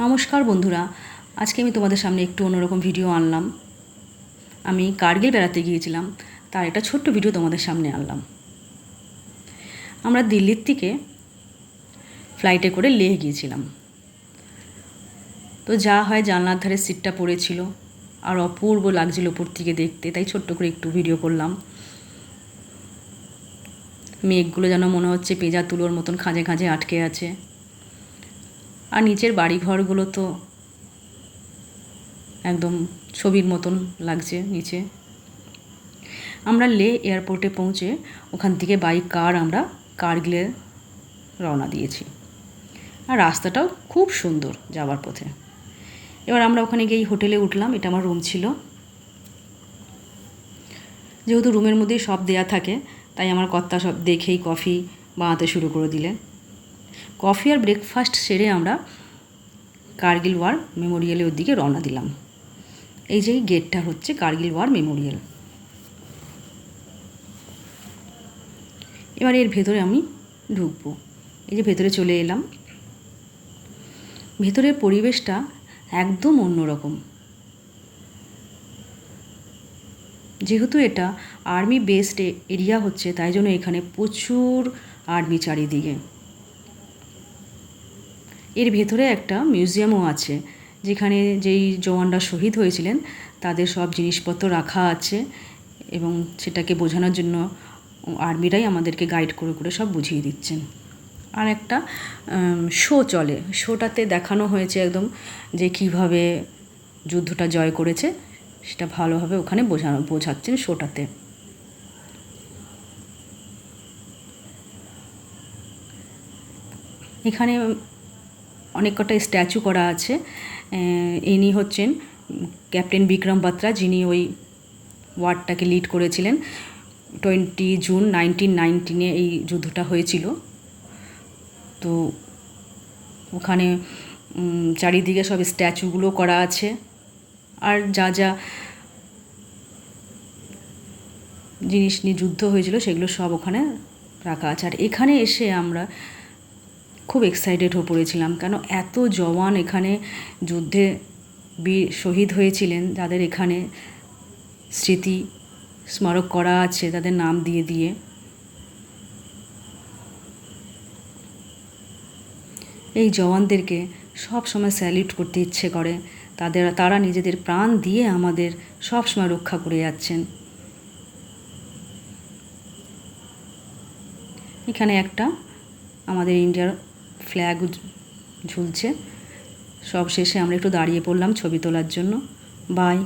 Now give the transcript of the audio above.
নমস্কার বন্ধুরা, আজকে আমি তোমাদের সামনে একটু অন্যরকম ভিডিও আনলাম। আমি কার্গিল বেড়াতে গিয়েছিলাম, তার একটা ছোট্ট ভিডিও তোমাদের সামনে আনলাম। আমরা দিল্লির থেকে ফ্লাইটে করে লেহ গিয়েছিলাম। তো যা হয় জানলার ধারে সিটটা পড়েছিল, আর অপূর্ব লাগছিল উপর থেকে দেখতে, তাই ছোট্ট করে একটু ভিডিও করলাম। মেঘগুলো যেন মনে হচ্ছে পেঁজা তুলোর মতন খাঁজে খাঁজে আটকে আছে, আর নিচের বাড়িঘরগুলো তো একদম ছবির মতন লাগছে নিচে। আমরা লে এয়ারপোর্টে পৌঁছে ওখান থেকে বাই কার আমরা কার্গিলে রওনা দিয়েছি। আর রাস্তাটাও খুব সুন্দর যাওয়ার পথে। এবার আমরা ওখানে গিয়ে হোটেলে উঠলাম। এটা আমার রুম ছিল। যেহেতু রুমের মধ্যেই সব দেয়া থাকে, তাই আমার কর্তা সব দেখেই কফি বানাতে শুরু করে দিলেন। কফি আর ব্রেকফাস্ট সেরে আমরা কার্গিল ওয়ার মেমোরিয়ালের দিকে রওনা দিলাম। এই যে গেটটা হচ্ছে কার্গিল ওয়ার মেমোরিয়াল। এবার এর ভেতরে আমি ঢুকবো। এই যে ভেতরে চলে এলাম। ভেতরের পরিবেশটা একদম অন্যরকম। যেহেতু এটা আর্মি বেসড এরিয়া হচ্ছে, তাই জন্য এখানে প্রচুর আর্মি চারিদিকে। এর ভেতরে একটা মিউজিয়ামও আছে, যেখানে যেই জওয়ানরা শহীদ হয়েছিলেন তাদের সব জিনিসপত্র রাখা আছে, এবং সেটাকে বোঝানোর জন্য আর্মিরাই আমাদেরকে গাইড করে করে সব বুঝিয়ে দিচ্ছেন। আর একটা শো চলে, শোটাতে দেখানো হয়েছে একদম যে কীভাবে যুদ্ধটা জয় করেছে, সেটা ভালোভাবে ওখানে বোঝাচ্ছেন শোটাতে। এখানে অনেক কটা স্ট্যাচু করা আছে। ইনি হচ্ছেন ক্যাপ্টেন বিক্রম বাত্রা, যিনি ওই ওয়ারটাকে লিড করেছিলেন। 20 জুন 1919 এই যুদ্ধটা হয়েছিল। তো ওখানে চারিদিকে সব স্ট্যাচুগুলো করা আছে, আর যা যা জিনিস নিয়ে যুদ্ধ হয়েছিল সেগুলো সব ওখানে রাখা আছে। আর এখানে এসে আমরা খুব এক্সাইটেড হয়ে পড়েছিলাম, কেন এত জওয়ান এখানে যুদ্ধে শহীদ হয়েছিলেন, যাদের এখানে স্মৃতি স্মারক করা আছে তাদের নাম দিয়ে দিয়ে। এই জওয়ানদেরকে সব সময় স্যালিউট করতে ইচ্ছে করে। তারা নিজেদের প্রাণ দিয়ে আমাদের সব সময় রক্ষা করে যাচ্ছেন। এখানে একটা আমাদের ইন্ডিয়ার ফ্ল্যাগ ঝুলছে। সব শেষে আমরা একটু দাঁড়িয়ে পড়লাম ছবি তোলার জন্য। বাই।